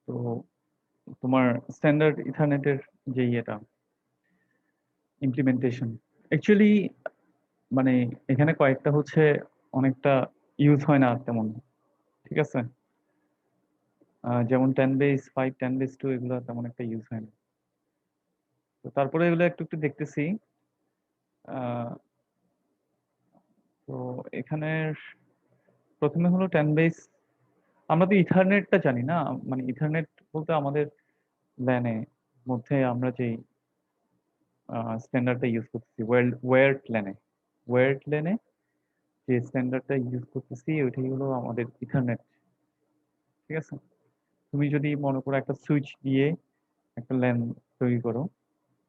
তো তোমার স্ট্যান্ডার্ড ইথারনেটের যে ইয়েটা ইমপ্লিমেন্টেশন অ্যাকচুয়ালি মানে এখানে কয়েকটা হচ্ছে অনেকটা ইউজ হয় না তেমন, ঠিক আছে? যেমন 10 বেস 5 10 বেস 2 এগুলো তেমন একটা ইউজ হয় না। তো তারপরে এগুলো একটু একটু দেখতেছি। আহ, তো এখানে প্রথমে হলো 10 বেস। আমরা তো ইথারনেটটা জানি না, মানে ইথারনেট বলতে আমাদের ল্যানে মধ্যে আমরা যে স্ট্যান্ডার্ডটা ইউজ করতেছি ওয়ার্ড ল্যানে, ওয়ার্ড ল্যানে যে স্ট্যান্ডার্ডটা ইউজ করতেছি ওইটাই হলো আমাদের ইথারনেট, ঠিক আছে? তুমি যদি মনে করো একটা সুইচ দিয়ে একটা ল্যান তৈরি করো,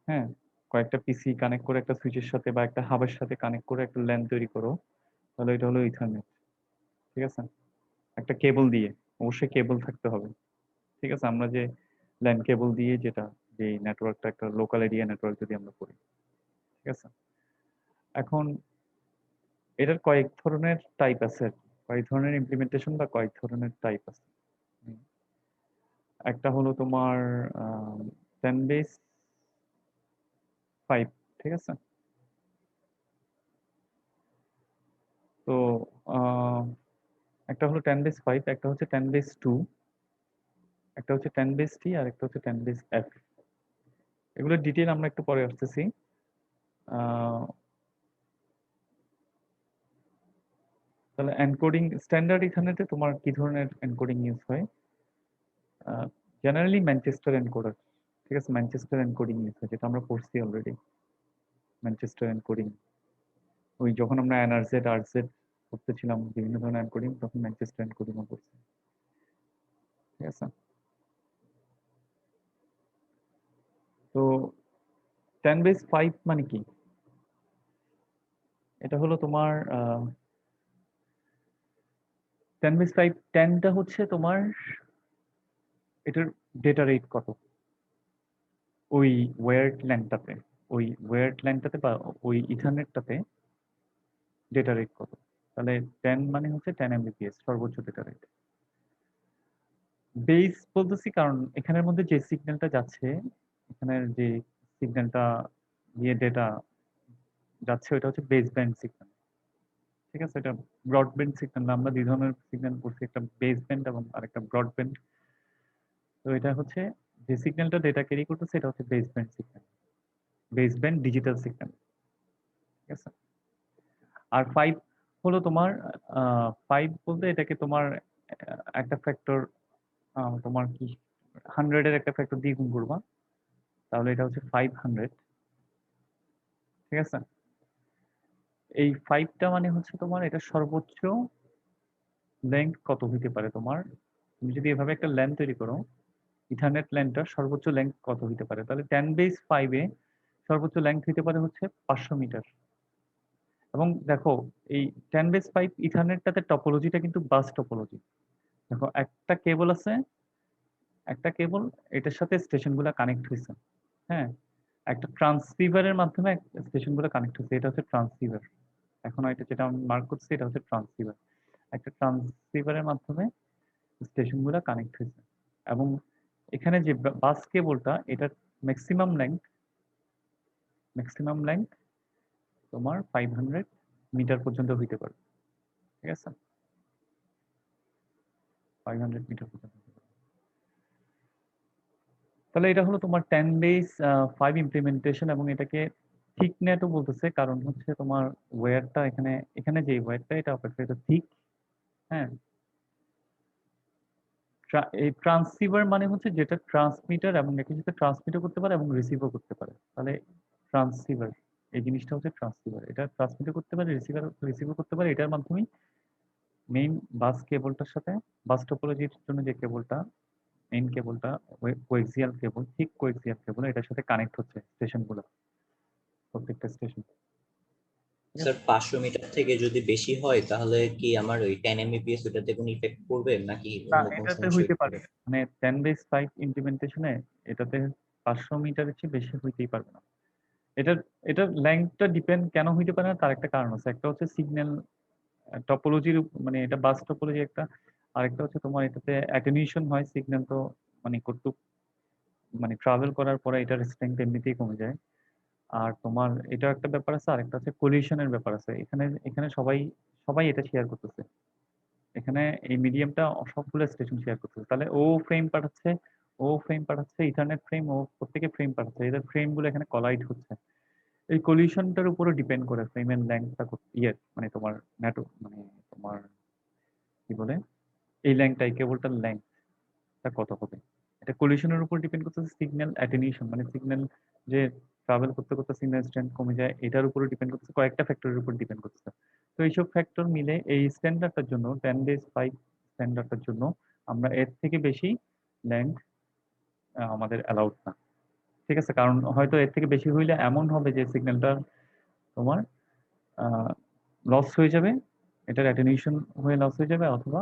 হ্যাঁ, কয়েকটা পিসি কানেক্ট করে একটা সুইচের সাথে বা একটা হাবের সাথে কানেক্ট করে একটা ল্যান তৈরি করো, তাহলে এটা হলো ইথারনেট, ঠিক আছে? একটা কেবল দিয়ে, অবশ্যই কেবল থাকতে হবে, ঠিক আছে? আমরা যে ল্যান কেবল দিয়ে যেটা, যে নেটওয়ার্কটা একটা লোকাল এরিয়া নেটওয়ার্ক যদি আমরা করি, ঠিক আছে? এখন এটার কয়েক ধরনের টাইপ আছে আর কি। কয়েক ধরনের ইমপ্লিমেন্টেশন বা কয়েক ধরনের টাইপ আছে। হুম। একটা হলো তোমার 10 বেস 5, ঠিক আছে? তো আহ, একটা হলো 10 বেস 5, একটা হচ্ছে 10 বেস 2, একটা হচ্ছে 10 বেস 3, আর একটা হচ্ছে 10 বেস F। এগুলোর ডিটেল আমরা একটু পরে আসতেছি। আহ, তাহলে এনকোডিং স্ট্যান্ডার্ড ইথারনেটে তোমার কি ধরনের এনকোডিং ইউজ হয়? জেনারেলি ম্যানচেস্টার এনকোডার, ঠিক আছে? ম্যানচেস্টার এনকোডিং ইউজ হয়, যেটা আমরা পড়ছি অলরেডি। ম্যানচেস্টার এনকোডিং, ওই যখন আমরা এনআরজেড আরজেড করতেছিলাম বিভিন্ন ধরনের এনকোডিং, তখন ম্যানচেস্টার এনকোডিংও করছি, ঠিক আছে? তো 10 বেস 5 মানে কি? এটা হলো তোমার 10 বেস 5, 10টা হচ্ছে তোমার এটার ডেটা রেট কত ওই ওয়্যার্ড ল্যানটাতে, ওই ওয়্যার্ড ল্যানটাতে বা ওই ইথারনেটটাতে ডেটা রেট কত। তাহলে 10 মানে হচ্ছে 10 Mbps সর্বোচ্চ ডেটা রেট। বেস বলতেছি কারণ এখানের মধ্যে যে সিগন্যালটা যাচ্ছে, এখানের যে সিগন্যালটা দিয়ে ডেটা যাচ্ছে ওইটা হচ্ছে বেস ব্যান্ড সিগন্যাল, ঠিক আছে? এটা ব্রডব্যান্ড সিগন্যাল। আমরা দুই ধরনের সিগন্যাল করছি, একটা বেস ব্যান্ড এবং আরেকটা ব্রডব্যান্ড। তো এটা হচ্ছে যে সিগন্যালটা ডেটা ক্যারি করতেছে এটা হচ্ছে base band signal, base band digital signal, ঠিক আছে? আর 5 হলো তোমার 5 বলতে এটাকে তোমার একটা ফ্যাক্টর, তোমার কি 100-এর একটা ফ্যাক্টর দিয়ে গুণ করবা, তাহলে এটা হচ্ছে 500, ঠিক আছে? এই 5টা মানে হচ্ছে তোমার এটা সর্বোচ্চ লেন্থ কত হইতে পারে তোমার। তুমি যদি এভাবে একটা ল্যান তৈরি করো, ইথারনেট ল্যানটার সর্বোচ্চ লেন্থ কত হইতে পারে, তাহলে 10 বেস 5-এ সর্বোচ্চ লেন্থ হইতে পারে হচ্ছে 500 মিটার। এবং দেখো এই 10 বেস 5 ইথারনেটটাতে টপোলজিটা কিন্তু বাস টপোলজি। দেখো একটা কেবল আছে, একটা কেবল এটার সাথে স্টেশনগুলো কানেক্ট হয়েছে, হ্যাঁ, একটা ট্রান্সসিভারের মাধ্যমে স্টেশনগুলো কানেক্ট হয়েছে, এটা হচ্ছে ট্রান্সসিভার। এখন এটা যেটা আমি মার্ক করছি এটা হচ্ছে ট্রান্সসিভার। একটা ট্রান্সসিভারের মাধ্যমে স্টেশনগুলো কানেক্ট হয়েছে। এবং এখানে যে বাস কেবলটা এটার ম্যাক্সিমাম লেন্থ, ম্যাক্সিমাম লেন্থ তোমার 500 মিটার পর্যন্ত হইতে পারে, ঠিক আছে? 500 মিটার পর্যন্ত হতে পারে। তাহলে এটা হলো তোমার 10 বেস 5 ইমপ্লিমেন্টেশন। এবং এটাকে থিক নেটও বলতেছে, কারণ হচ্ছে তোমার ওয়্যারটা এখানে, এখানে যে ওয়্যারটা এটা অপেক্ষা এটা থিক, হ্যাঁ। এই ট্রান্সসিভার মানে হচ্ছে যেটা ট্রান্সমিটার এবং একই সাথে ট্রান্সমিটও করতে পারে এবং রিসিভও করতে পারে, তাহলে ট্রান্সসিভার এই জিনিসটা হচ্ছে ট্রান্সসিভার। এটা ট্রান্সমিটও করতে পারে, রিসিভও করতে পারে। এটার মাধ্যমেই মেইন বাস কেবলটার সাথে, বাস টোপোলজির জন্য যে কেবলটা, মেইন কেবলটা কোএক্সিয়াল কেবল, ঠিক কোএক্সিয়াল কেবল, এটার সাথে কানেক্ট হচ্ছে স্টেশনগুলো, প্রত্যেকটা স্টেশন, ঠিক স্যার আছে? 500 মিটার থেকে যদি বেশি হয় তাহলে কি আমার ওই 10 Mbps ওটাতে কোনো ইফেক্ট পড়বে নাকি না, অন্য কোনো এটাতে সমস্যা হইতে হতে পারে, পারে? মানে 10 বেস 5 ইমপ্লিমেন্টেশনে এটাতে 500 মিটারের চেয়ে বেশি হইতেই পারবে না। এটার এটার লেন্থটা ডিপেন্ড কেন হইতে পারে না তার একটা কারণ আছে। একটা হচ্ছে সিগন্যাল টপোলজির, মানে এটা বাস টপোলজি একটা। আরেকটা হচ্ছে তোমার এটাতে অ্যাটেনুয়েশন হয় সিগন্যাল, তো মানে কতটুক মানে ট্রাভেল করার পরে এটার স্ট্রেংথ এমনিতেই কমে যায়। আর তোমার এটা একটা ব্যাপার আছে, আরেকটা হচ্ছে কোলিশনের ব্যাপার আছে। এখানে এখানে সবাই সবাই এটা শেয়ার করতেছে। এখানে এই মিডিয়ামটা সবগুলো স্টেশন শেয়ার করতেছে। তাহলে ও ফ্রেম পাঠাচ্ছে, ইথারনেট ফ্রেম, ও প্রত্যেকে ফ্রেম পাঠাচ্ছে। এদের ফ্রেম গুলো এখানে কলাইড হচ্ছে। এই কলিশনটার উপরও ডিপেন্ড করে ফ্রেমের লেন্থটা মানে তোমার মানে তোমার কি বলে, এই ল্যাংটা, এই কেবলটার লেংথটা কত হবে। এটা কলিশনের উপর ডিপেন্ড করতেছে। সিগন্যাল অ্যাটেনিউশন মানে সিগন্যাল যে ট্রাভেল করতে করতে সিগন্যাল স্ট্রেন্থ কমে যায়, এটার উপরে ডিপেন্ড করতেছে, কয়েকটা ফ্যাক্টরের উপর ডিপেন্ড করতেছে। তো এইসব ফ্যাক্টর মিলে এই স্ট্যান্ডার্ডটার জন্য 10 days 5 স্ট্যান্ডার্ডটার জন্য আমরা এর থেকে বেশি ল্যান্ড আমাদের অ্যালাউড না। ঠিক আছে, কারণ হয়তো এর থেকে বেশি হইলে এমন হবে যে সিগন্যালটা তোমার লস হয়ে যাবে, এটার অ্যাটেনিউশন হয়ে লস হয়ে যাবে, অথবা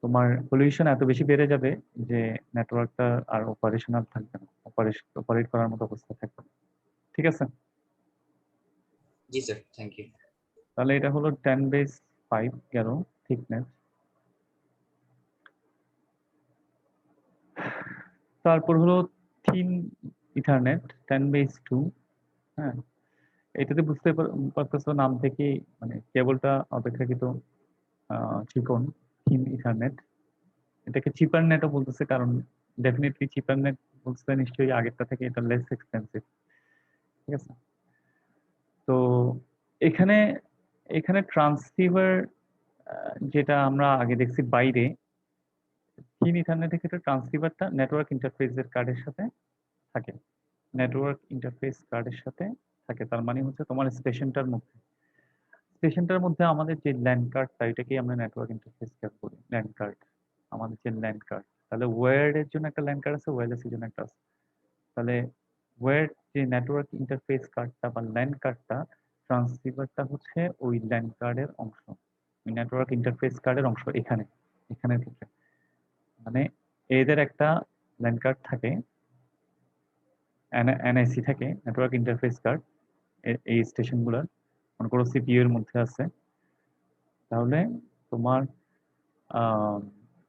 তোমার পলিউশন এত বেশি বেড়ে যাবে যে নেটওয়ার্কটা আর অপারেশনাল থাকবে না, অপারেট করার মতো অবস্থা থাকবে না। ঠিক আছে, জি স্যার, থ্যাংক ইউ। তাহলে এটা হলো 10 base 5 গেল থিকনেস। তারপর হলো থিন ইথারনেট 10 base 2। হ্যাঁ, এটাতে বুঝতে পারতেছো নাম থেকে, মানে কেবলটা অপেক্ষাকৃত চিকন, থিন ইথারনেট। এটাকে চিপার নেটও বলতেছে, কারণ ডেফিনেটলি চিপার নেট বলতে নিশ্চয়ই আগেরটা থেকে এটা লেস এক্সপেন্সিভ। ঠিক আছে, তো এখানে এখানে ট্রান্সসিভার যেটা আমরা আগে দেখছি বাইরে, থিন ইথারনেটের ক্ষেত্রে ট্রান্সসিভারটা নেটওয়ার্ক ইন্টারফেসের কার্ডের সাথে থাকে। নেটওয়ার্ক ইন্টারফেস কার্ডের সাথে থাকে, তার মানে হচ্ছে তোমার স্টেশনটার মধ্যে আমাদের যে ল্যান্ড কার্ডটা, এটাকেই আমরা নেটওয়ার্ক ইন্টারফেস কার্ড বলি, ল্যান্ড কার্ড। আমাদের যে ল্যান্ড কার্ড, তাহলে ওয়্যার্ড এর জন্য একটা ল্যান্ড কার্ড আছে, ওয়্যারলেস এর জন্য একটা আছে। তাহলে ওয়্যার্ড যে নেটওয়ার্ক ইন্টারফেস কার্ডটা বা ল্যান্ড কার্ডটা, ট্রান্সসিভারটা হচ্ছে ওই ল্যান্ড কার্ডের অংশ, ওই নেটওয়ার্ক ইন্টারফেস কার্ডের অংশ। এখানের ক্ষেত্রে মানে এদের একটা ল্যান্ড কার্ড থাকে, এনআইসি থাকে, নেটওয়ার্ক ইন্টারফেস কার্ড। এই স্টেশনগুলোর মনে করো সিপিইউ এর মধ্যে আছে। তাহলে তোমার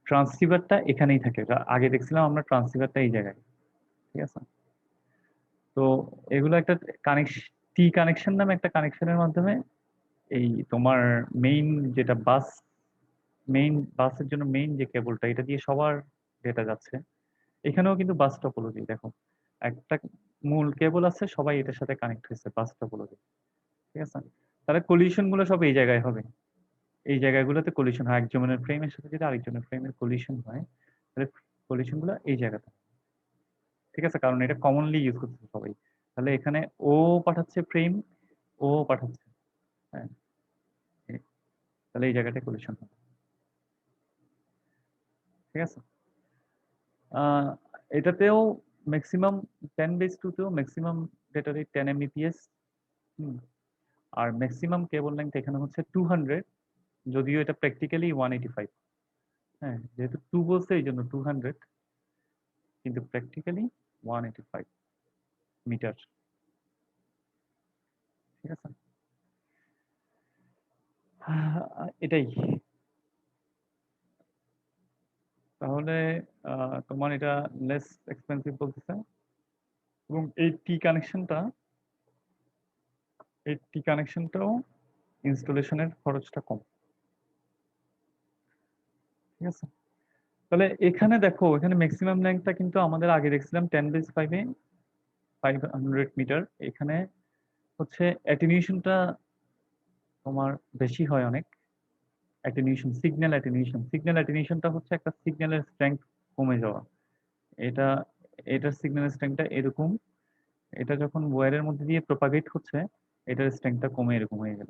ট্রান্সসিভারটা এখানেই থাকে। আগে দেখছিলাম আমরা ট্রান্সসিভারটা এই জায়গায়। ঠিক আছে, তো এগুলো একটা কানেকশন, টি কানেকশন নামে একটা কানেকশনের মাধ্যমে এই তোমার মেইন যেটা বাসের জন্য মেইন যে কেবলটা, এটা দিয়ে সবার ডেটা যাচ্ছে। এখানেও কিন্তু বাস টপোলজি দেখো, একটা মূল কেবল আছে, সবাই এটার সাথে কানেক্ট হয়েছে বাস টপোলজি। ঠিক আছে, তাহলে কলিশন গুলো সব এই জায়গায় হবে। এই জায়গাগুলোতে কলিশন হয়, একজনের ফ্রেমের সাথে যদি আরেকজনের ফ্রেমের কলিশন হয়, তাহলে কলিশন গুলো এই জায়গাতে। ঠিক আছে, কারণ এটা কমনলি ইউজ করছে সবাই। তাহলে এখানে ও পাঠাচ্ছে ফ্রেম, ও পাঠাচ্ছে। হ্যাঁ, তাহলে এই জায়গাটা কলিশন হবে। ঠিক আছে, আহ, এটাতেও ম্যাক্সিমাম 10 base 2তেও ম্যাক্সিমাম ডেটা রেট 10 Mbps। আর ম্যাক্সিমাম কেবল লেন্থ এখানে হচ্ছে 200, যদিও এটা প্র্যাকটিক্যালি 185। হ্যাঁ, যেহেতু 2 বলছে এই জন্য 200, কিন্তু প্র্যাকটিক্যালি 185 মিটার। ঠিক আছে, এটাই। তাহলে তোমার এটা লেস এক্সপেন্সিভ বলতেছে, এবং এই টি কানেকশনটাও ইনস্টলেশনের খরচটা কম। ঠিক আছে, তাহলে এখানে দেখো, এখানে ম্যাক্সিমাম লেন্থটা কিন্তু আমাদের আগে দেখছিলাম 10 base 5-এ 500 মিটার। এখানে হচ্ছে অ্যাটেনিউশনটা তোমার বেশি হয় অনেক। সিগন্যাল অ্যাটেনিউশনটা হচ্ছে একটা সিগন্যালের স্ট্রেংথ কমে যাওয়া। এটা এটার সিগন্যালের স্ট্রেংথটা এরকম, এটা যখন ওয়্যারের মধ্যে দিয়ে প্রপাগেট হচ্ছে, এটার স্ট্রেংথটা কমে এরকম হয়ে গেল।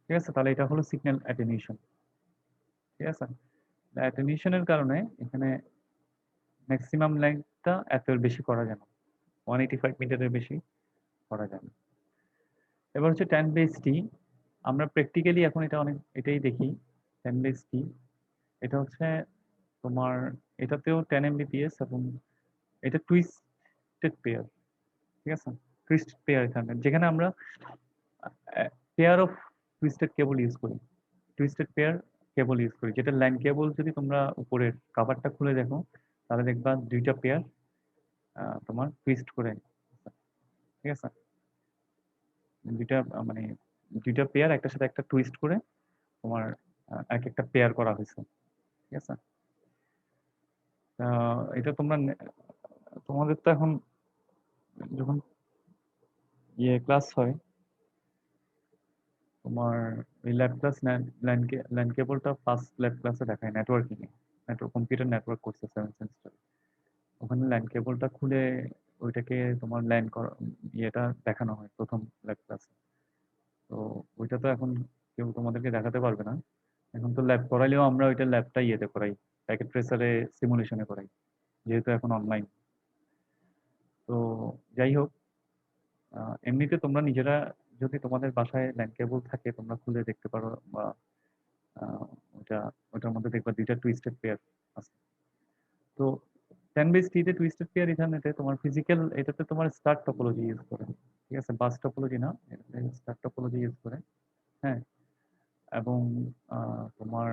ঠিক আছে, তাহলে এটা হলো সিগন্যাল অ্যাটেনিউশন। ঠিক আছে, অ্যাটেনিউশনের কারণে এখানে ম্যাক্সিমাম লেন্থটা এত বেশি করা যায় না, 185 মিটারের বেশি করা যায় না। এবার হচ্ছে 10 base t। আমরা প্র্যাকটিক্যালি এখন এটাই দেখি। 10 base t এটা হচ্ছে তোমার, এটাতেও 10 Mbps, এবং এটা টুইস্টেড পেয়ার। ঠিক আছে, টুইস্টেড পেয়ার এখানে, যেখানে আমরা pair of twisted cable use করি। টুইস্টেড পেয়ার কেবল ইউজ করি, যেটা ল্যান কেবল। যদি তোমরা উপরের কাভারটা খুলে দেখো তাহলে দেখবা দুইটা পেয়ার তোমার টুইস্ট করে, ঠিক আছে, দুইটা মানে দুইটা পেয়ার একটার সাথে একটা টুইস্ট করে তোমার এক একটা পেয়ার করা হয়েছে, ঠিক আছে। এটা তোমরা তোমাদের তো এখন যখন ক্লাস হয়, তোমার এই ল্যাব ক্লাস ল্যান কেবলটা ফার্স্ট ল্যাব ক্লাসে দেখায় নেটওয়ার্কিং এ, কম্পিউটার নেটওয়ার্ক কোর্সে 7 সেমিস্টার। ওখানে ল্যান কেবলটা খুলে ওইটাকে তোমার ল্যান ইয়েটা দেখানো হয় প্রথম ল্যাব ক্লাসে। তো ওইটা তো এখন কেউ তোমাদেরকে দেখাতে পারবে না। এখন তো ল্যাব করাইলেও আমরা ওইটা ল্যাবটা ইয়েতে করাই, প্যাকেট ট্রেসারে সিমুলেশনে করাই, যেহেতু এখন অনলাইন। তো যাই হোক, এমনিতে তোমরা নিজেরা যদি তোমাদের বাসায় ল্যান কেবল থাকে তোমরা খুলে দেখতে পারো, বা ওইটা ওইটার মধ্যে দেখবা দুইটা টুইস্টেড পেয়ার আছে। তো 10/3 তে টুইস্টেড পেয়ার ইথারনেটে তোমার ফিজিক্যাল, এটাতে তোমার স্টার টপোলজি ইউজ করে, ঠিক আছে, বাস টপোলজি না, স্টার টপোলজি ইউজ করে। হ্যাঁ, এবং তোমার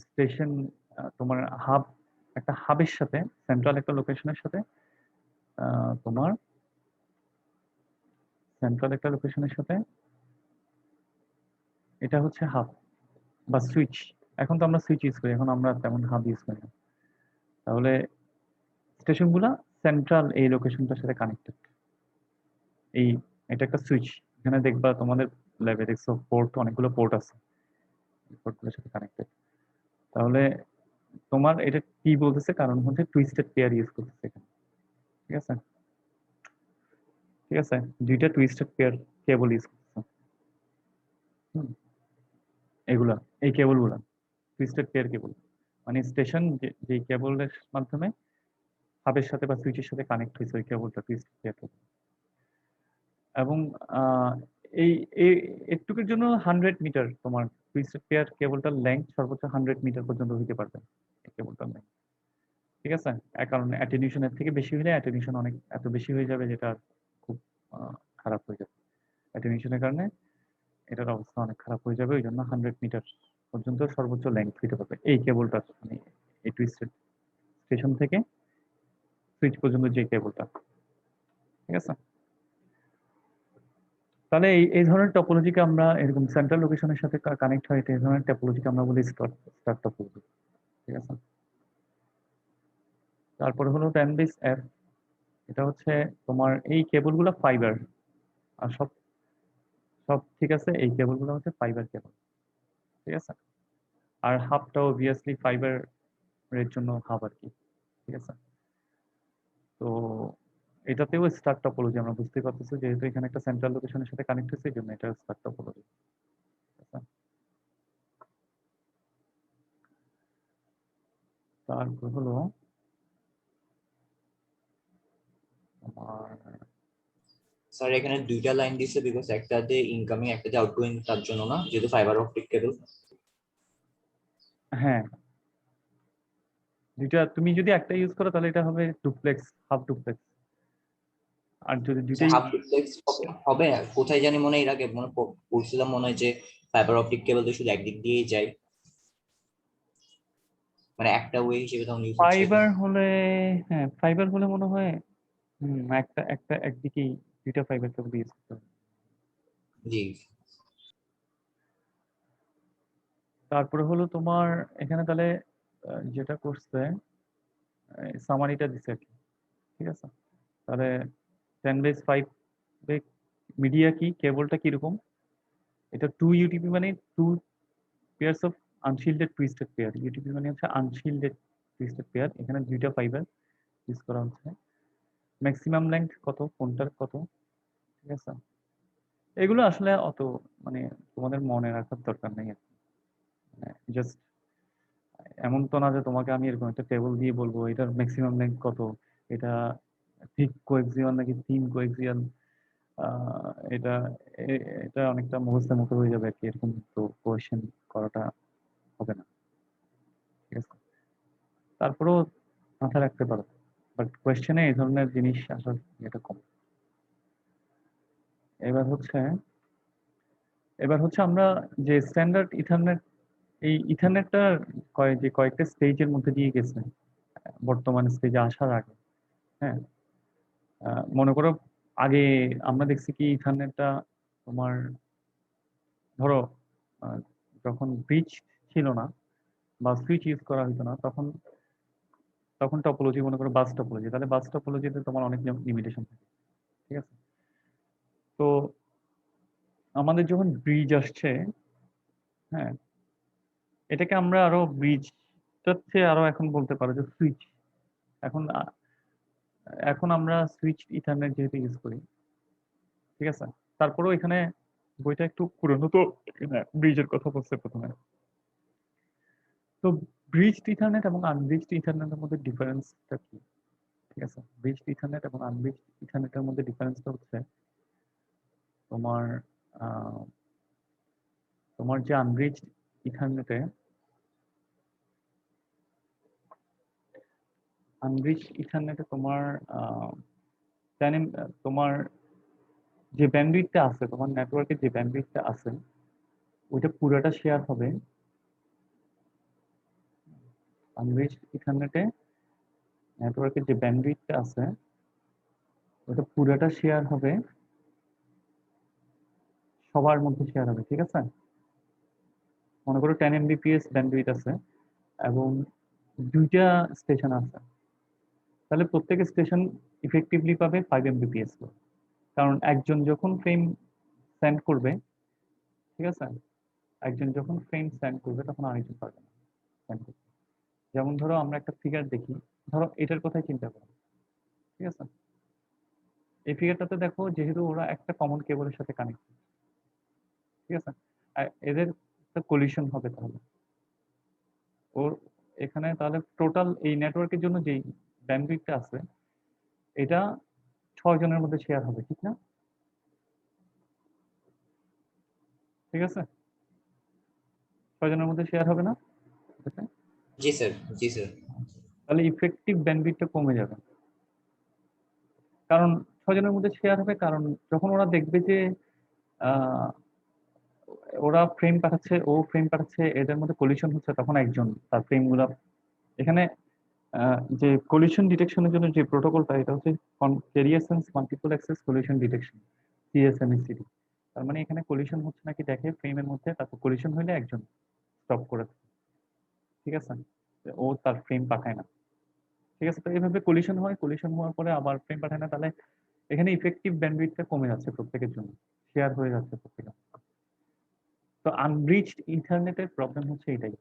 স্টেশন, তোমার হাব, একটা হাবের সাথে, সেন্ট্রাল একটা লোকেশনের সাথে, তোমার সেন্ট্রাল একটা লোকেশনের সাথে, এটা হচ্ছে হাব বা সুইচ। এখন তো আমরা সুইচ ইউজ করি, এখন আমরা তেমন হাব ইউজ করি না। তাহলে স্টেশনগুলা সেন্ট্রাল এই লোকেশনটার সাথে কানেক্টেড। এই এটা একটা সুইচ, এখানে দেখবা তোমাদের ল্যাবে দেখছো পোর্ট, অনেকগুলো পোর্ট আছে, পোর্টগুলোর সাথে কানেক্টেড। তাহলে তোমার এটা কি বলতেছে, কারণ হচ্ছে টুইস্টেড পেয়ার ইউজ করতেছে এখানে, ঠিক আছে, ঠিক আছে, দুইটা টুইস্টেড পেয়ার কেবল ইউজ করতেছে। হুম, এগুলা, এই কেবলগুলা টুইস্টেড পেয়ার কেবল, মানে স্টেশন যে কেবলের মাধ্যমে হাবের সাথে বা সুইচের সাথে কানেক্ট হয়েছে ওই কেবলটা টুইস্টেড পেয়ার কেবল। এবং আহ, এই এটুকুর জন্য 100 মিটার তোমার টুইস্টেড পেয়ার কেবলটার লেংথ সর্বোচ্চ 100 মিটার পর্যন্ত হইতে পারবে এই কেবলটার লেংথ, ঠিক আছে। কারণ অ্যাটেনিউশনের থেকে বেশি হলে অ্যাটেনিউশন অনেক এত বেশি হয়ে যাবে যেটা খুব খারাপ হয়ে যাবে। অ্যাটেনিউশনের কারণে এটার অবস্থা অনেক খারাপ হয়ে যাবে, ওই জন্য 100 মিটার পর্যন্ত সর্বোচ্চ লেংথ হইতে পারবে এই কেবলটা, মানে এই টুইস্টেড স্টেশন থেকে সুইচ পর্যন্ত যে কেবলটা, ঠিক আছে। তাহলে এই ধরনের টপোলজিকে আমরা, এরকম সেন্ট্রাল লোকেশনের সাথে কানেক্ট হয়, এই ধরনের টপোলজিকে আমরা বলি স্টার স্টার টপোলজি, ঠিক আছে। তারপরে হলো 10/f, এটা হচ্ছে তোমার এই কেবলগুলো ফাইবার, আর সব সব ঠিক আছে, এই কেবলগুলো হচ্ছে ফাইবার কেবল, ঠিক আছে। আর হাবটা অবভিয়াসলি ফাইবার এর জন্য হাব আর কি, ঠিক আছে। তো এটাতেও স্টার টপোলজি আমরা বুঝতে পারতেছি, যেহেতু এখানে একটা সেন্ট্রাল লোকেশনের সাথে কানেক্ট হয়েছে, এই জন্য এটা স্টার টপোলজি, ঠিক আছে। তারপর হলো আমার, স্যার এখানে দুইটা লাইন দিছে বিকজ একটাতে ইনকামিং একটাতে আউটগোয়িং, তার জন্য না, যেহেতু ফাইবার অপটিক কেবল। হ্যাঁ, দুইটা তুমি যদি একটা ইউজ করো তাহলে এটা হবে ডুপ্লেক্স, হাফ ডুপ্লেক্স। আর যদি দুইটাই, হাফ ডুপ্লেক্স হবে, কোথায় জানি মনে হয় এর আগে মনে পড়ছিলাম, মনে হয় যে ফাইবার অপটিক কেবল তো শুধু একদিক দিয়েই যায়, মানে একটা ওয়ে হিসেবে তখন ইউজ হচ্ছে এটা। ফাইবার হলে, হ্যাঁ ফাইবার হলে মনে হয় একটা একটা একদিকেই দুইটা ফাইবার কেবল ইউজ করতে হবে। জি। তারপরে হলো তোমার এখানে তাহলে যেটা করছে সামারিটা দিছে আর কি, ঠিক আছে। তাহলে 10/5 মিডিয়া কি, কেবলটা কিরকম, এটা 2 UTP, মানে 2 pairs of unshielded twisted pair. UTP মানে হচ্ছে আনশিল্ডেড টুইস্টেড পেয়ার, এখানে দুইটা ফাইবার ইউজ করা হচ্ছে। ম্যাক্সিমাম লেংথ কত, কোনটার কত, ঠিক আছে। এগুলো আসলে অত মানে তোমাদের মনে রাখার দরকার নেই আর কি। জাস্ট এমন তো না যে তোমাকে আমি এরকম একটা টেবিল দিয়ে বলবো এটার ম্যাক্সিমাম লেংথ কত, এটা ঠিক কোএক্সিয়াল নাকি 3 কোএক্সিয়াল, এটা এটা অনেকটা মুখস্থের মতো হয়ে যাবে আর কি, এরকম তো কোয়েশ্চেন করাটা হবে না, ঠিক আছে। তারপরেও মাথায় রাখতে পারো, বাট কোয়েশ্চেনে এই ধরনের জিনিস আসার এটা কম। এবার হচ্ছে এবার হচ্ছে আমরা যে স্ট্যান্ডার্ড ইথারনেট এই ইথারনেটটা কয়েকটা স্টেজের মধ্যে দিয়ে গেছে বর্তমান স্টেজে আসার আগে। হ্যাঁ, মনে করো আগে আমরা দেখছি কি ইথারনেটটা তোমার ধরো আহ, যখন ব্রিজ ছিল না বা সুইচ ইউজ করা হতো না, তখন তখন টপোলজি মনে করো বাস টপোলজি, তাহলে বাস টপোলজিতে তোমার অনেক লিমিটেশন থাকে। ঠিক আছে, তো আমাদের যখন ব্রিজ আসছে, হ্যাঁ, এটাকে আমরা আরো ব্রিজটার চেয়ে আরো এখন বলতে পারো যে সুইচ। এখন এখন আমরা সুইচ ইথারনেট যেহেতু ইউজ করি, ঠিক আছে, তারপরেও এখানে বইটা একটু পুরনো, তো ব্রিজের কথা বলছে প্রথমে। তো ব্রিজড ইথারনেট এবং আনব্রিজড ইথারনেটের মধ্যে ডিফারেন্সটা কি? ঠিক আছে, ব্রিজড ইথারনেট এবং আনব্রিজড ইথারনেটের মধ্যে ডিফারেন্সটা হচ্ছে তোমার আহ, তোমার যে আনব্রিজড ইথারনেটে তোমার তোমার যে ব্যান্ডউইথটা আছে, তোমার নেটওয়ার্কের যে ব্যান্ডউইথটা আছে, ওইটা পুরোটা শেয়ার হবে। আনব্রিজড ইথারনেটে নেটওয়ার্কের যে ব্যান্ডউইথটা আছে, ওটা পুরোটা শেয়ার হবে, সবার মধ্যে শেয়ার হবে। ঠিক আছে, মনে করো 10 Mbps ব্যান্ডউইথ আছে এবং দুইটা স্টেশন আছে, তাহলে প্রত্যেক স্টেশন ইফেক্টিভলি পাবে 5 Mbps করে। কারণ একজন যখন ফ্রেম সেন্ড করবে, ঠিক আছে, একজন যখন ফ্রেম সেন্ড করবে তখন আরেকজন পারবে না সেন্ড করতে। যেমন ধরো আমরা একটা ফিগার দেখি, ধরো এটার কথাই চিন্তা করো। ঠিক আছে, এই ফিগারটাতে দেখো যেহেতু ওরা একটা কমন কেবলের সাথে কানেক্ট, ঠিক আছে, আর এদের একটা কলিশন হবে, তাহলে ওর এখানে তাহলে টোটাল এই নেটওয়ার্কের জন্য যেই ব্যান্ডউইথটা আছে, এটা 6 জনের মধ্যে শেয়ার হবে, ঠিক না? ঠিক আছে, 6 জনের মধ্যে শেয়ার হবে না? ঠিক আছে? জি স্যার, জি স্যার। তাহলে ইফেক্টিভ ব্যান্ডউইথটা কমে যাবে। কারণ 6 জনের মধ্যে শেয়ার হবে, কারণ যখন ওরা দেখবে যে আহ, ওরা ফ্রেম পাঠাচ্ছে, ও ফ্রেম পাঠাচ্ছে, এদের মধ্যে কলিশন হচ্ছে, তখন একজন তার ফ্রেম গুলা এখানে যে কলিশন ডিটেকশনের জন্য যে প্রোটোকলটা, এটা হচ্ছে carrier sense multiple access collision detection, CSMA CD. তার মানে এখানে কলিশন হচ্ছে নাকি দেখে ফ্রেমের মধ্যে, তারপর কলিশন হলে একজন স্টপ করে দেয়। ঠিক আছে, ও তার ফ্রেম পাঠায় না। ঠিক আছে, তো এইভাবে কলিশন হয়, কলিশন হওয়ার পরে আবার ফ্রেম পাঠায় না, তাহলে এখানে ইফেক্টিভ ব্যান্ডউইথটা কমে যাচ্ছে প্রত্যেকের জন্য, শেয়ার হয়ে যাচ্ছে প্রত্যেকের। তো আনব্রিজড ইথারনেটের প্রবলেম হচ্ছে এটাই,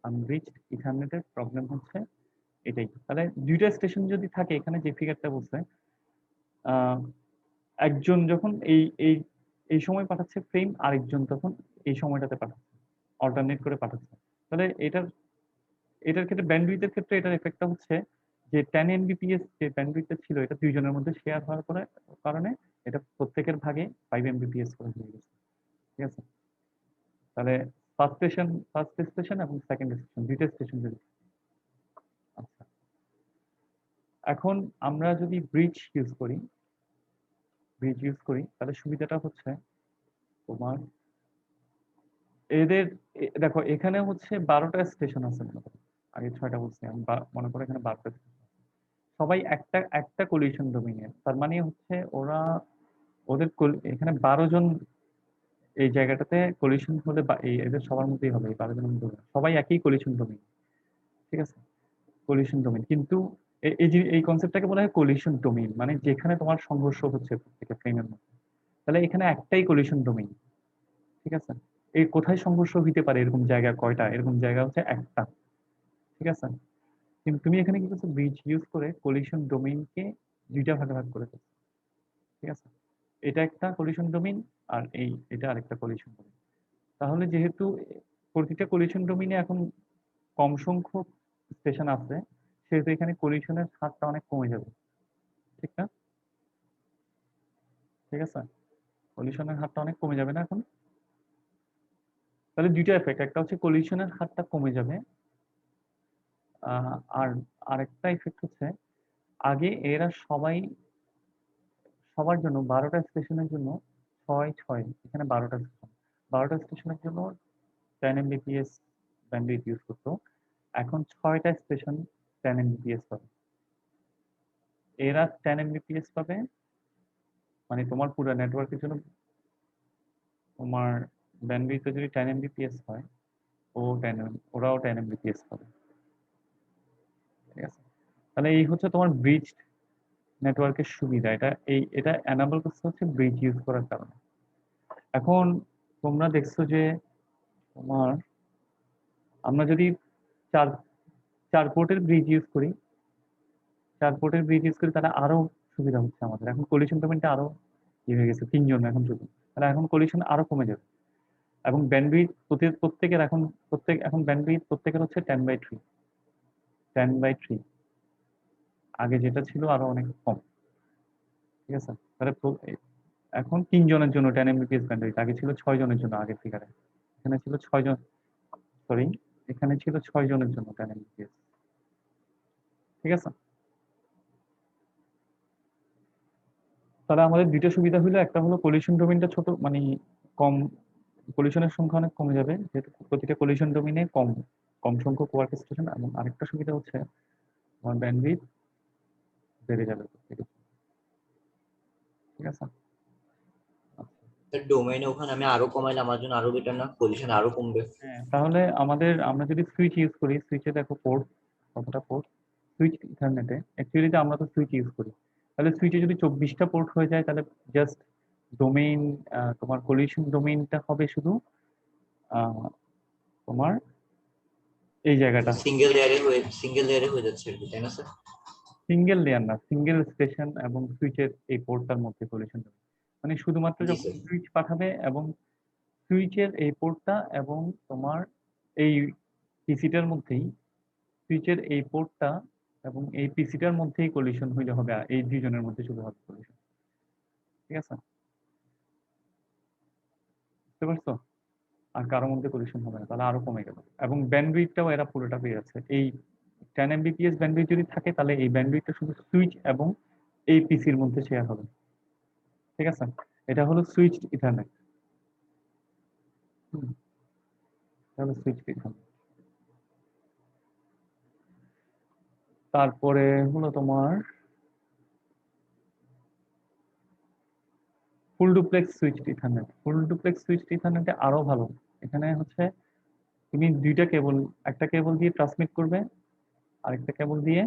আনব্রিজড ইথারনেটের প্রবলেম হচ্ছে এটাই। তাহলে দুইটা স্টেশন যদি থাকে, এখানে যে ফিগারটা বলছে, আহ, একজন যখন এই এই এই সময় পাঠাচ্ছে ফ্রেম, আরেকজন তখন এই সময়টাতে পাঠাচ্ছে, অল্টারনেট করে পাঠাচ্ছে। তাহলে এটার ক্ষেত্রে ব্যান্ডউইথের ক্ষেত্রে এটার এফেক্টটা হচ্ছে যে 10 Mbps যে ব্যান্ডউইথটা ছিল, এটা দুইজনের মধ্যে শেয়ার হওয়ার পরে কারণে এটা প্রত্যেকের ভাগে 5 Mbps করে হয়ে গেছে। ঠিক আছে, তাহলে ফার্স্ট স্টেশন এবং সেকেন্ড স্টেশন, দুইটা স্টেশন যদি, আচ্ছা, এখন আমরা যদি ব্রিজ ইউজ করি তাহলে সুবিধাটা হচ্ছে তোমার এদের দেখো এখানে হচ্ছে 12টা স্টেশন আছে মনে করো, আগে 6টা বলছি আমি, মনে করো এখানে 12টা স্টেশন, সবাই একটা একটা কলিশন ডোমিনের, তার মানে হচ্ছে এখানে 12 জন এই জায়গাটাতে কলিশন হলে, বা এদের সবার মধ্যেই হবে, এই 12 জনের মধ্যে হবে। সবাই একই কলিশন ডোমিন। ঠিক আছে, কলিশন ডোমিন, কিন্তু এই যে এই কনসেপ্টটাকে বলা হয় কলিশন ডোমিন, মানে যেখানে তোমার সংঘর্ষ হচ্ছে প্রত্যেকটা ফ্রেমের মধ্যে, তাহলে এখানে একটাই কলিশন ডোমিন। ঠিক আছে, এই কোথায় সংঘর্ষ হইতে পারে এরকম জায়গা কয়টা, এরকম জায়গা হচ্ছে একটা। ঠিক আছে, কিন্তু তুমি এখানে কি করছো, ব্রিজ ইউজ করে কলিশন ডোমেইনকে দুইটা ভাগে ভাগ করে ফেলছো। ঠিক আছে, এটা একটা কলিশন ডোমেইন, আর এটা আরেকটা কলিশন ডোমেইন। তাহলে যেহেতু প্রতিটা কলিশন ডোমেইনে এখন কম সংখ্যক স্টেশন আছে, সেহেতু এখানে কলিশনের হারটা অনেক কমে যাবে। ঠিক না? ঠিক আছে, কলিশনের হারটা অনেক কমে যাবে না এখন? তাহলে দুইটা এফেক্ট, একটা হচ্ছে কলিশনের হারটা কমে যাবে, আর আরেকটা ইফেক্ট হচ্ছে আগে এরা সবার জন্য 12টা স্টেশনের জন্য 6 6, এখানে 12টা স্টেশন, 12টা স্টেশনের জন্য 10 Mbps ব্যান্ডউইথ ইউজ করতো, এখন 6টা স্টেশন 10 Mbps পাবে। এরা 10 Mbps পাবে, মানে তোমার পুরো নেটওয়ার্কের জন্য তোমার ব্যান্ডউইথ যদি 10 Mbps হয়, ওরাও 10 Mbps পাবে। ঠিক আছে, তাহলে এই হচ্ছে তোমার ব্রিজ নেটওয়ার্কের সুবিধা। এটা এনাবল করতে হচ্ছে ব্রিজ ইউজ করার কারণে। এখন তোমরা দেখছো যে তোমার আমরা যদি চার চার পোর্টের ব্রিজ ইউজ করি, তাহলে আরো সুবিধা হচ্ছে আমাদের। এখন কলিশন ডোমেনটা আরো হয়ে গেছে 3 জন এখন শুধু, তাহলে এখন কলিশন আরো কমে যাবে। এবং ব্যান্ডউইথ প্রত্যেকের এখন ব্যান্ডউইথ প্রত্যেকের হচ্ছে 10/3। আগে যেটা ছিল আরো অনেক কম। ঠিক আছে, তাহলে এখন 3 জনের জন্য 10 Mbps ব্যান্ডউইথ, আগে ছিল 6 জনের জন্য। আগের ফিগারে এখানে ছিল 6 জন, সরি এখানে ছিল 6 জনের জন্য 10 Mbps। ঠিক আছে, তাহলে আমাদের দুইটা সুবিধা হলো, একটা হলো কলিশন ডোমেইনটা ছোট, মানে কম, কলিশনের সংখ্যা অনেক কমে যাবে যেহেতু প্রতিটা কলিশন ডোমেইনে কম কম সংখ্যক ওয়ার্ক স্টেশন, এবং আরেকটা সুবিধা হচ্ছে আমার ব্যান্ডউইথ বেড়ে যাবে প্রত্যেকের। ঠিক আছে, ডোমেইনে ওখানে আমি আরো কমাইলে আমার জন্য আরো বেটার না? পজিশন আরো কমবে। হ্যাঁ তাহলে আমরা যদি সুইচ ইউজ করি, সুইচে দেখো পোর্ট কতটা পোর্ট, সুইচ ইথারনেটে অ্যাকচুয়ালি আমরা তো সুইচ ইউজ করি, তাহলে সুইচে যদি 24টা পোর্ট হয়ে যায় তাহলে জাস্ট ডোমেইন, তোমার কলিশন ডোমেইনটা হবে শুধু তোমার এই জায়গাটা, সিঙ্গেল লেয়ারে হয়ে যাচ্ছে আর কি, তাই না স্যার? সিঙ্গেল লেয়ার না, সিঙ্গেল স্টেশন এবং সুইচের এই পোর্টটার মধ্যে কলিশন ডোমেইন, মানে শুধুমাত্র জি যখন স্যার। সুইচ পাঠাবে এবং সুইচের এই পোর্টটা এবং তোমার এই পিসিটার মধ্যেই, সুইচের এই পোর্টটা এবং এই পিসিটার মধ্যেই কলিশন হইলে হবে, আর এই 2 জনের মধ্যে শুধু হবে কলিশন। ঠিক আছে, বুঝতে পারছো? আর কারোর মধ্যে কলিশন হবে না, তাহলে আরো কমে গেল। এবং ব্যান্ডউইথটাও এরা পুরোটা পেয়ে যাচ্ছে। এই 10 Mbps ব্যান্ডউইথ যদি থাকে তাহলে এই ব্যান্ডউইথটা শুধু সুইচ এবং এই পিসির মধ্যে শেয়ার হবে। ঠিক আছে, এটা হলো সুইচ ইথারনেট। এটা হলো সুইচ ইথারনেট। তারপরে হলো তোমার full duplex switch Ethernet. Full duplex switch ইথারনেটে আরো ভালো। এখানে হচ্ছে তুমি দুইটা কেবল, একটা কেবল দিয়ে ট্রান্সমিট করবে, আরেকটা কেবল দিয়ে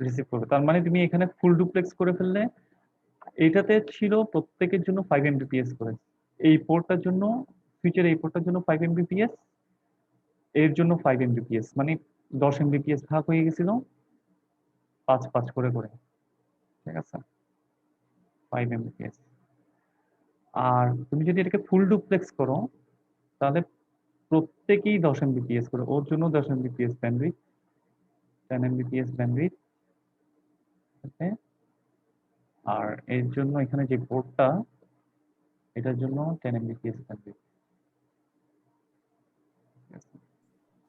রিসিভ করবে। তার মানে তুমি এখানে ফুল ডুপ্লেক্স করে ফেললে, এইটাতে ছিল প্রত্যেকের জন্য 5 Mbps করে, এই পোর্টটার জন্য, সুইচের এই পোর্টটার জন্য 5 Mbps, এর জন্য 5 Mbps, মানে 10 Mbps ভাগ হয়ে গেছিল 5 5 করে করে। ঠিক আছে, 5 Mbps। আর তুমি যদি এটাকে ফুল ডুপ্লেক্স করো তাহলে প্রত্যেকেই 10 Mbps করে, ওর জন্য 10 Mbps ব্যান্ডউইথ, 10 Mbps ব্যান্ডউইথ। আর এর জন্য এখানে যে পোর্টটা, এটার জন্য 10 Mbps ব্যান্ডউইথ।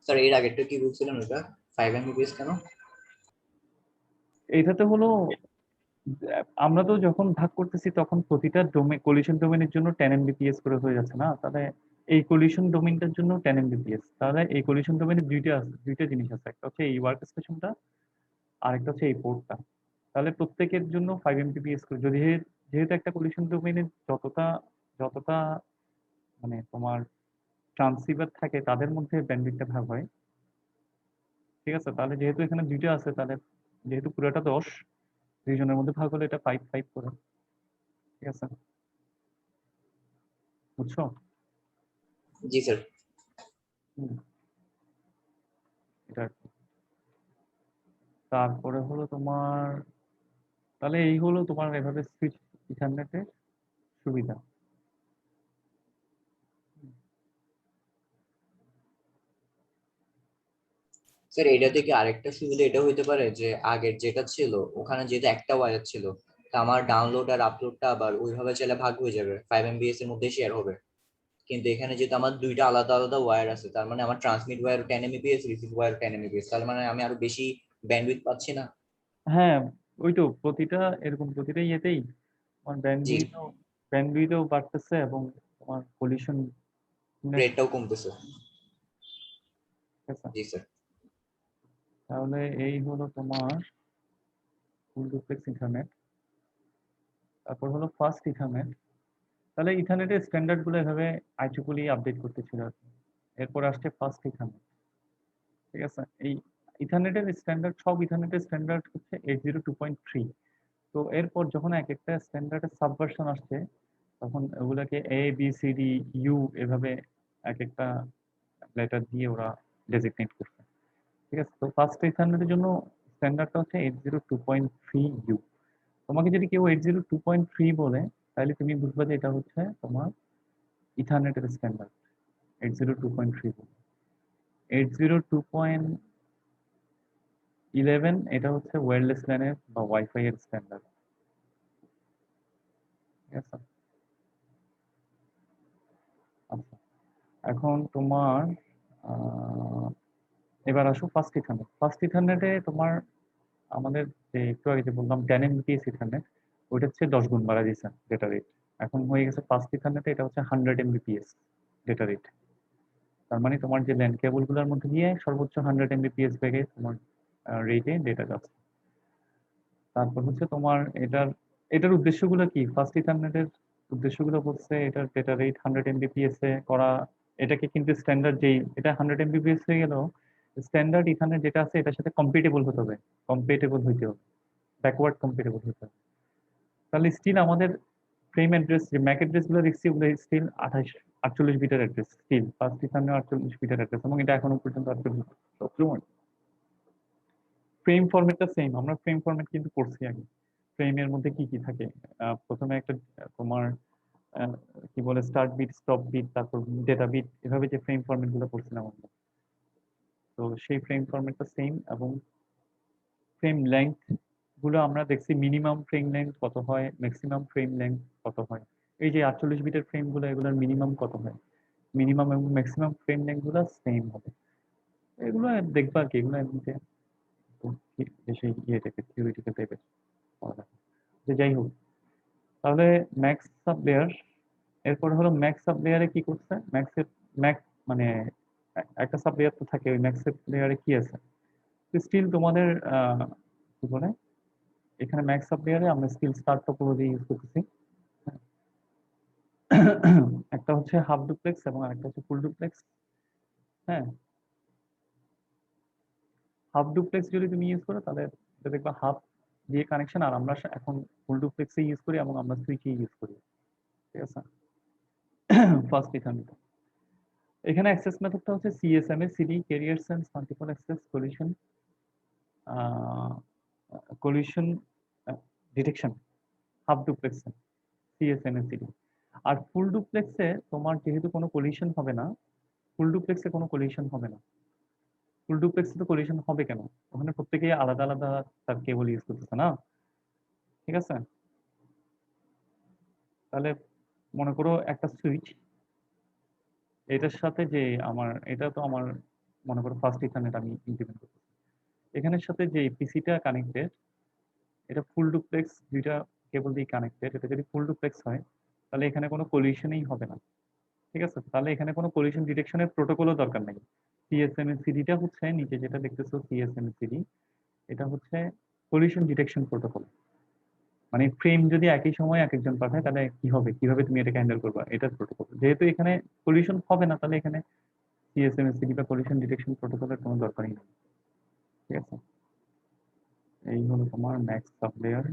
স্যার এর আগেরটা কি বলছিলেন ওটা 5 Mbps কেন? এইটাতে হলো আমরা তো যখন ভাগ করতেছি তখন প্রতিটা কলিশন ডোমেনের জন্য 10 Mbps করে হয়ে যাচ্ছে না, তাহলে এই কলিশন ডোমেনটার জন্য 10 Mbps, তাহলে এই কলিশন ডোমেনে দুইটা জিনিস আছে, একটা হচ্ছে এই ওয়ার্ক স্টেশনটা, আরেকটা হচ্ছে এই পোর্টটা। তাহলে প্রত্যেকের জন্য 5 Mbps করে, যদি যেহেতু একটা কলিশন ডোমেনে যতটা যতটা মানে তোমার ট্রান্সসিভার থাকে তাদের মধ্যে ব্যান্ডউইথটা ভাগ হয়। ঠিক আছে, তাহলে যেহেতু এখানে দুইটা আছে, তাহলে যেহেতু পুরোটা 10, 2 জনের মধ্যে ভাগ হলে এটা 5 5 করে। ঠিক আছে, বুঝছো? জি স্যার। হুম, এটা আর কি। তারপরে হলো তোমার, তাহলে এই হলো তোমার এভাবে সুইচ ইথারনেটের সুবিধা। স্যার এটাতে কি আরেকটা সুবিধা এটা হইতে পারে যে আগের যেটা ছিল ওখানে যেহেতু একটা ওয়্যার ছিল, তা আমার ডাউনলোড আর আপলোডটা আবার ওইভাবে চাইলে ভাগ হয়ে যাবে, 5 Mbps এর মধ্যে শেয়ার হবে। কিন্তু এখানে যেহেতু আমার দুইটা আলাদা আলাদা ওয়্যার আছে, তার মানে আমার transmit wire 10 Mbps, receive wire 10 Mbps, তার মানে আমি আরো বেশি ব্যান্ডউইথ পাচ্ছি না? হ্যাঁ, ওই তো প্রতিটা এরকম প্রতিটা ইয়েতেই তোমার জি। ব্যান্ডউইথও বাড়তেছে এবং তোমার কলিশন রেটটাও কমতেছে। ঠিক আছে, জি স্যার। তাহলে এই হলো তোমার ফুল ডুপ্লেক্স ইথারনেট। তারপর হলো ফাস্ট ইথারনেট। তাহলে ইথারনেটের স্ট্যান্ডার্ড গুলো এভাবে আইট্রিপলি আপডেট করতেছিল আর কি। এরপর আসছে ফাস্ট ইথারনেট। ঠিক আছে, এই ইথারনেটের স্ট্যান্ডার্ড, সব ইথারনেটের স্ট্যান্ডার্ড হচ্ছে 802.3। তো এরপর যখন এক একটা স্ট্যান্ডার্ডের সাবভার্সন আসছে, তখন ওগুলাকে A B C D U এভাবে এক একটা লেটার দিয়ে ওরা ডেজিগনেট করছে। ঠিক আছে, তো ফার্স্ট ইথারনেটের জন্য স্ট্যান্ডার্ডটা হচ্ছে 802.3 ইউ। তোমাকে যদি কেউ 802.3 বলে, তাহলে তুমি বুঝবে যে এটা হচ্ছে তোমার ইথারনেটের স্ট্যান্ডার্ড। 802.3 বলে 802.11 এটা হচ্ছে ওয়্যারলেস ল্যানের বা ওয়াইফাই এর স্ট্যান্ডার্ড। ঠিক আছে, আচ্ছা, এখন তোমার এবার আসো ফার্স্ট ইথারনেট। ফার্স্ট ইথারনেটে তোমার আমাদের যে একটু আগে যে বললাম 10 Mbps ইথারনেট, ওইটা হচ্ছে 10 গুণ বাড়া দিয়েছে ডেটা রেট। এখন হয়ে গেছে ফার্স্ট ইথারনেটে এটা হচ্ছে 100 Mbps ডেটা রেট। তার মানে তোমার যে ল্যান্ড কেবল গুলোর মধ্যে দিয়ে সর্বোচ্চ 100 Mbps বেগে তোমার রেটে ডেটা যাচ্ছে। তারপর হচ্ছে তোমার এটার এটার উদ্দেশ্যগুলো কি? ফার্স্ট ইথারনেটের উদ্দেশ্যগুলো হচ্ছে এটার ডেটা রেট 100 Mbps এ করা। এটাকে কিন্তু স্ট্যান্ডার্ড যেই এটা 100 Mbps হয়ে গেল, স্ট্যান্ডার্ড ইথারনেট যেটা আছে এটার সাথে কম্পিটেবল হতে হবে, কম্পিটেবল হইতে হবে, ব্যাকওয়ার্ড কম্পিটেবল হতে হবে। তাহলে স্টিল আমাদের ফ্রেম অ্যাড্রেস যে ম্যাক অ্যাড্রেস গুলো দেখছি ওগুলো স্টিল 48 বিটের অ্যাড্রেস, স্টিল ফার্স্ট ইথারনেট 48 বিটের অ্যাড্রেস, এবং এটা এখনো পর্যন্ত 48 ফ্রেম ফরম্যাটটা সেম। আমরা ফ্রেম ফরম্যাট কিন্তু করছি আগে। ফ্রেমের মধ্যে কি কি থাকে, প্রথমে একটা তোমার আহ, কি বলে স্টার্ট বিট, স্টপ বিট, তারপর ডেটা বিট, এভাবে যে ফ্রেম ফরম্যাট গুলো করছিলাম আমরা, তো সেই ফ্রেম ফরম্যাটটা সেম। এবং ফ্রেম লেংথ গুলো আমরা দেখছি মিনিমাম ফ্রেম লেংথ কত হয়, ম্যাক্সিমাম ফ্রেম লেংথ কত হয়। এই যে 48 বিটের ফ্রেম গুলো, এগুলোর মিনিমাম কত হয়, মিনিমাম এবং ম্যাক্সিমাম ফ্রেম লেংথ গুলো সেম হবে। এগুলো দেখবা আর কি, এগুলো এমনিতে তো বেশি ইয়ে টাইপের, থিওরিটিক্যাল টাইপের পড়ালেখা। যে যাই হোক, তাহলে ম্যাক্স সাব লেয়ার। এরপরে হলো ম্যাক্স সাব লেয়ারে কি করছে, ম্যাক্সের ম্যাক মানে একটা সাব লেয়ার তো থাকে, ওই ম্যাক্স লেয়ারে কি আছে স্টিল তোমাদের কি বলে, এখানে ম্যাক্স সাব লেয়ারে আমরা স্টিল স্টার টপোলজি ইউজ করতেছি। একটা হচ্ছে হাফ ডুপ্লেক্স এবং আরেকটা হচ্ছে ফুল ডুপ্লেক্স। হ্যাঁ, হাফ ডুপ্লেক্স যদি তুমি ইউজ করো তাহলে এটা দেখবা হাফ দিয়ে কানেকশন, আর আমরা এখন ফুল ডুপ্লেক্সে ইউজ করি এবং আমরা সুইচে ইউজ করি। ঠিক আছে, ফার্স্ট ইথারনেট। এখানে অ্যাক্সেস মেথডটা হচ্ছে CSMA, CD carrier sense multiple access collision, collision detection. Half ডুপ্লেক্সে সিএসএমএ, সিডি। আর ফুল ডুপ্লেক্সে তোমার যেহেতু কোনো কলিশন হবে না, ফুল ডুপ্লেক্সে কোনো কলিশন হবে না। ফুল ডুপ্লেক্সে তো কলিশন হবে কেন? ওখানে প্রত্যেকেই আলাদা আলাদা তার কেবল ইউজ করতেছে না। ঠিক আছে, তাহলে মনে করো একটা সুইচ, এটার সাথে যে আমার এটা তো আমার মনে করো ফার্স্ট ইথারনেট আমি ইমপ্লিমেন্ট করতেছি, এখানের সাথে যে পিসিটা কানেক্টেড, এটা ফুল ডুপ্লেক্স, দুইটা কেবল দিয়ে কানেক্টেড। এটা যদি ফুল ডুপ্লেক্স হয় তাহলে এখানে কোনো কলিশনই হবে না। ঠিক আছে, তাহলে এখানে কোনো কলিশন ডিটেকশনের প্রোটোকলও দরকার নেই। সিএসএমএসিডিটা হচ্ছে নিচে যেটা দেখতেছো সিএসএমএসিডি, এটা হচ্ছে কলিশন ডিটেকশন প্রোটোকল। মানে ফ্রেম যদি একই সময় এক একজন পাঠায় তাহলে কি হবে, কিভাবে তুমি এটাকে হ্যান্ডেল করবা, এটার প্রোটোকল। যেহেতু এখানে কলিশন হবে না, তাহলে এখানে সিএসএমএসিডি বা কলিশন ডিটেকশন প্রোটোকলের কোনো দরকারই নেই। ঠিক আছে, এই হলো তোমার ম্যাক্স সাব লেয়ার,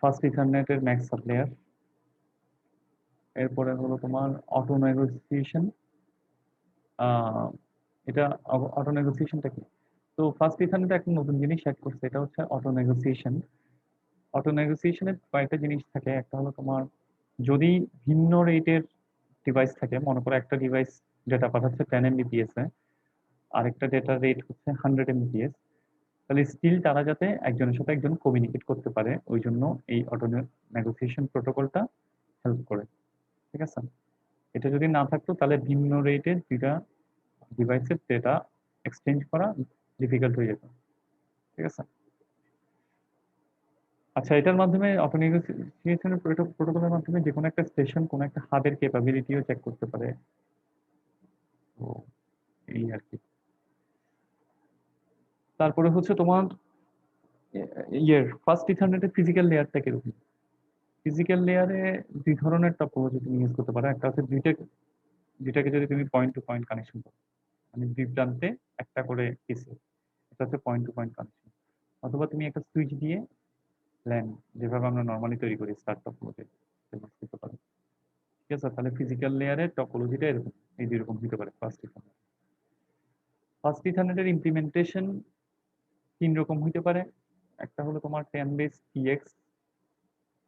ফার্স্ট ইথারনেটের ম্যাক্স সাব লেয়ার। এরপরে হলো তোমার অটো নেগোসিয়েশন। এটা অটো নেগোসিয়েশনটা কি? তো ফার্স্ট ইথারনেটে একটা নতুন জিনিস অ্যাড করছে, এটা হচ্ছে অটো নেগোসিয়েশন। অটো নেগোসিয়েশনের কয়েকটা জিনিস থাকে। একটা হলো তোমার যদি ভিন্ন রেটের ডিভাইস থাকে, মনে করো একটা ডিভাইস ডেটা পাঠাচ্ছে 10 Mbps এ, আরেকটা ডেটা রেট হচ্ছে 100 Mbps, তাহলে স্টিল তারা যাতে একজনের সাথে একজন কমিউনিকেট করতে পারে, ওই জন্য এই অটো নেগোসিয়েশন প্রোটোকলটা হেল্প করে। ঠিক আছে, এটা যদি না থাকতো তাহলে ভিন্ন রেটের দুইটা ডিভাইসের ডেটা এক্সচেঞ্জ করা ডিফিকাল্ট হয়ে যেত। ঠিক আছে, আচ্ছা, এটার মাধ্যমে অটো নেগোসিয়েশনের প্রোটোকলের মাধ্যমে যে কোনো একটা স্টেশন কোনো একটা হাবের ক্যাপাবিলিটিও চেক করতে পারে। তো এই আর কি। তারপরে হচ্ছে তোমার ফার্স্ট ইথারনেটের ফিজিক্যাল লেয়ারটা কিরকম? ফিজিক্যাল লেয়ারে দুই ধরনের টপোলজি তুমি ইউজ করতে পারো। একটা হচ্ছে দুইটাকে যদি তুমি পয়েন্ট টু পয়েন্ট কানেকশন করো, মানে দুই প্রান্তে একটা করে কেসে, এটা হচ্ছে পয়েন্ট টু পয়েন্ট কানেকশন। অথবা তুমি একটা সুইচ দিয়ে ল্যান, যেভাবে আমরা নর্মালি তৈরি করি স্টার টপোলজি, ইউজ করতে পারো। ঠিক আছে, তাহলে ফিজিক্যাল লেয়ারের টপোলজিটা এরকম, এই দুই রকম হতে পারে ফার্স্ট ইথারনেট। ফার্স্ট ইথারনেটের ইমপ্লিমেন্টেশন তিন রকম হইতে পারে। একটা হলো তোমার 10 বেস TX,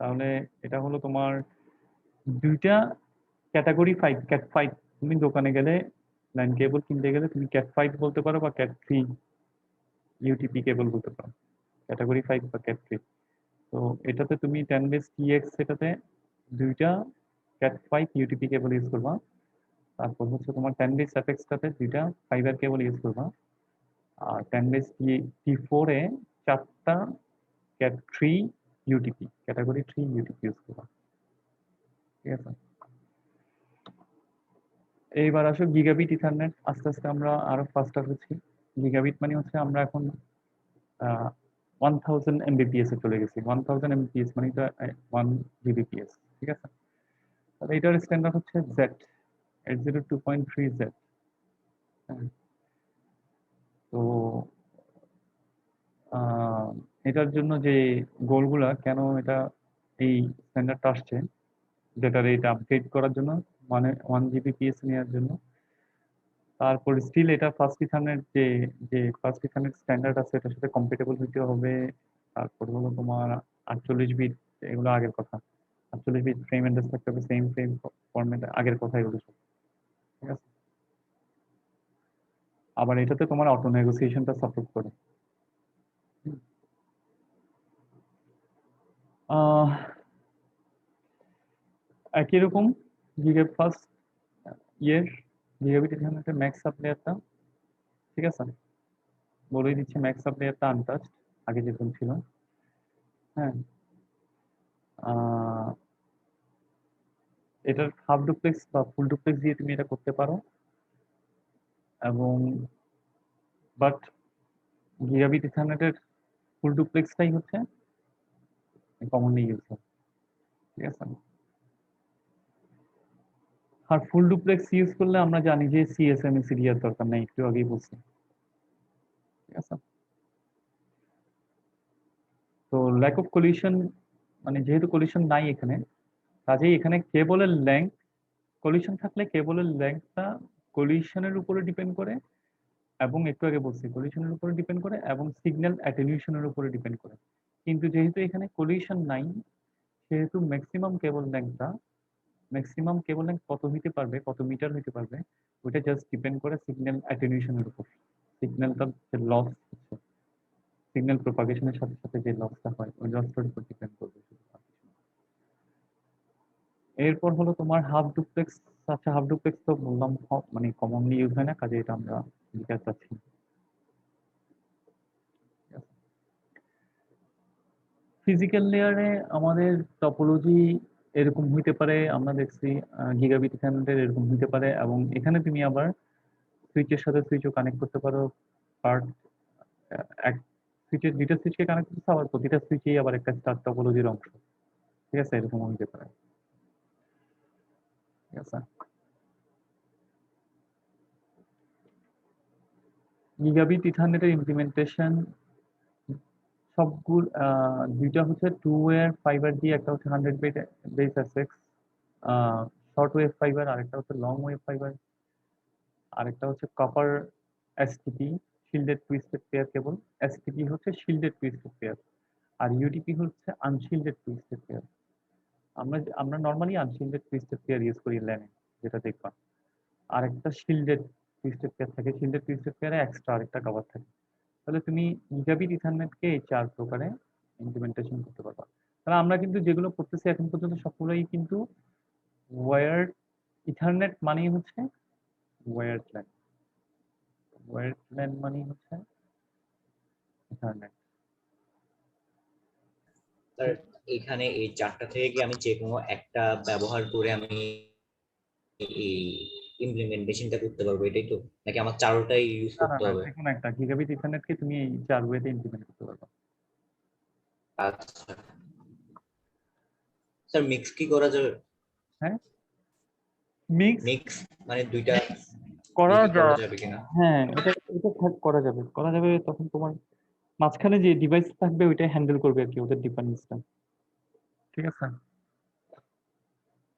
তাহলে এটা হলো তোমার দুইটা ক্যাটাগরি 5, ক্যাট 5। তুমি দোকানে গেলে লাইন কেবল কিনতে গেলে তুমি ক্যাট 5 বলতে পারো বা ক্যাট 3 UTP কেবল বলতে পারো, ক্যাটাগরি 5 বা ক্যাট 3। তো এটাতে তুমি 10 বেস TX, এটাতে দুইটা ক্যাট 5 UTP কেবল ইউজ করবা। তারপর হচ্ছে তোমার 10 বেস FX টাতে দুইটা ফাইবার কেবল ইউজ করবা। আর 10 বেস T4-এ চারটা cat 3 UTP, category 3 UTP use করবা। ঠিক আছে, এইবার আসো গিগাবিট ইথারনেট। আস্তে আস্তে আমরা আরো ফাস্টার হচ্ছি। গিগাবিট মানে হচ্ছে আমরা এখন 1000 Mbps-এ চলে গেছি। 1000 Mbps মানে এটা 1 Gbps। ঠিক আছে, তাহলে এটার স্ট্যান্ডার্ড হচ্ছে জেড, 802.3Z। তো আহ, এটার জন্য যে গোলগুলা, কেন এটা এই স্ট্যান্ডার্ডটা আসছে, ডেটা রেট আপডেট করার জন্য, মানে 1 Gbps নেওয়ার জন্য। তারপর স্টিল এটা ফার্স্ট ইথারনেট, যে যে ফার্স্ট ইথারনেট স্ট্যান্ডার্ড আছে এটার সাথে কম্পিটেবল হইতে হবে। তারপর হলো তোমার 48 বিট, এগুলো আগের কথা। 48 বিট ফ্রেম অ্যাড্রেস থাকতে হবে, সেম ফ্রেম ফরম্যাট, আগের কথা এগুলো সব। ঠিক আছে, আবার এটাতে তোমার অটো নেগোসিয়েশনটা সাপোর্ট করে। আহ একই রকম গিগা ফার্স্ট ইয়ের গিগাবিট ইথারনেটের ম্যাক্স সাব লেয়ারটা, ঠিক আছে, বলেই দিচ্ছে ম্যাক্স সাব লেয়ারটা আনটাচড, আগে যেরকম ছিল। হ্যাঁ, আহ, এটার হাফ ডুপ্লেক্স বা ফুল ডুপ্লেক্স দিয়ে তুমি এটা করতে পারো। এবং বাট গিগাবিট ইথারনেটের ফুল ডুপ্লেক্সটাই হচ্ছে কমনলি ইউজ হয়। ঠিক আছে, আর ফুল ডুপ্লেক্স ইউজ করলে আমরা জানি যে CSMA সিরিয়ার দরকার নাই, একটু আগেই বলছি। ঠিক আছে, তো ল্যাক অফ কলিশন, মানে যেহেতু কলিশন নাই এখানে, কাজেই এখানে কেবলের লেংথ, কলিশন থাকলে কেবলের লেংথটা কলিশনের উপরে ডিপেন্ড করে, এবং একটু আগে বলছি কলিশনের উপরে ডিপেন্ড করে এবং সিগন্যাল অ্যাটেনিউশনের উপরে ডিপেন্ড করে। কিন্তু যেহেতু এখানে কলিশন নাই, সেহেতু ম্যাক্সিমাম কেবল লেন্থ কত হইতে পারবে, কত মিটার হইতে পারবে, ওইটা জাস্ট ডিপেন্ড করে সিগন্যাল অ্যাটেনিউশনের উপর। সিগন্যালটা যে লস হচ্ছে, সিগন্যাল প্রপাগেশনের সাথে সাথে যে লসটা হয়, ওই লসটার উপর ডিপেন্ড করবে শুধু, আর কিছু না। এরপর হলো তোমার হাফ ডুপ্লেক্স। আচ্ছা, হাফ ডুপ্লেক্স তো বললাম মানে কমনলি ইউজ হয় না, কাজে এটা আমরা দিতে চাচ্ছি না। ফিজিক্যাল লেয়ারে আমাদের টপোলজি এরকম হইতে পারে, আমরা দেখছি গিগাবিট ইথারনেটের এরকম হইতে পারে, এবং এখানে তুমি আবার সুইচের সাথে সুইচও কানেক্ট করতে পারো। পার্ট এক সুইচের দুইটা সুইচকে কানেক্ট করতে, আবার প্রতিটা সুইচেই আবার একটা স্টার টপোলজির অংশ। ঠিক আছে, এরকম হইতে পারে। ঠিক আছে, গিগাবিট ইথারনেটের ইমপ্লিমেন্টেশন সবগুলো, দুইটা হচ্ছে 2 ওয়ে ফাইবার দিয়ে, একটা হচ্ছে 100 base SX short wave fibre, আরেকটা হচ্ছে লং ওয়েভ ফাইবার, আরেকটা হচ্ছে copper STP, shielded twisted pair cable. STP হচ্ছে শিল্ডেড টুইস্টেড পেয়ার, আর UTP হচ্ছে আনশিল্ডেড টুইস্টেড পেয়ার। আমরা নর্মালি আনশিল্ডেড টুইস্টেড পেয়ার ইউজ করি ল্যানে, যেটা দেখবা। আরেকটা শিল্ডেড টুইস্টেড পেয়ার থাকে, শিল্ডেড টুইস্টেড পেয়ারে এক্সট্রা আরেকটা কভার থাকে। তাহলে তুমি গিগাবিট ইথারনেটকে এই 4 প্রকারে ইমপ্লিমেন্টেশন করতে পারবা। তাহলে আমরা কিন্তু যেগুলো করতেছি এখন পর্যন্ত সবগুলোই কিন্তু ওয়্যার্ড ইথারনেট মানেই হচ্ছে ওয়্যার্ড ল্যান, ওয়্যার্ড ল্যান মানেই হচ্ছে ইথারনেট। স্যার এখানে এই 4টা থেকে কি আমি যে কোনো একটা ব্যবহার করে আমি এই ইমপ্লিমেন্টেশনটা করতে পারবো, এটাই তো? নাকি আমার চারোটাই ইউজ না না করতে না, হবে? যে কোনো একটা গিগাবিট ইথারনেটকে তুমি এই 4 ওয়েতে ইমপ্লিমেন্ট করতে পারবে। আচ্ছা স্যার, মিক্স কি করা যাবে? হ্যাঁ, মিক্স মিক্স মানে দুইটা করা কি যা করা যাবে কিনা? হ্যাঁ, এটা এটা করা যাবে, করা যাবে। তখন তোমার মাঝখানে যে ডিভাইস থাকবে ওইটা হ্যান্ডেল করবে আর কি, ওদের ডিপেন্ডেন্সটা। ঠিক আছে,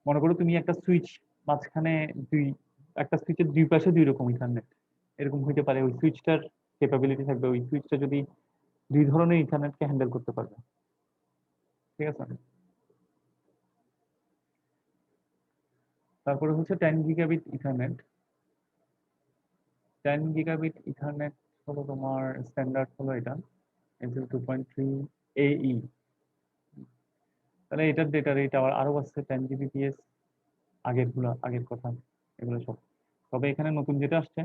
মনে করো তুমি একটা সুইচ মাঝখানে দুই একটা সুইচের দুই পাশে দুই রকম ইথারনেট এরকম হইতে পারে। ওই সুইচটার ক্যাপাবিলিটি থাকবে, ওই সুইচটা যদি দুই ধরনের ইথারনেটকে হ্যান্ডেল করতে পারবে। ঠিক আছে, তারপরে হচ্ছে 10 গিগাবিট ইথারনেট। 10 গিগাবিট ইথারনেট হলো তোমার স্ট্যান্ডার্ড হলো এটা এসএল 2.3 AE। তাহলে এটার ডেটা রেট আরো আছে 10 Gbps, আগের কথা এগুলো সব। তবে এখানে নতুন যেটা আসছে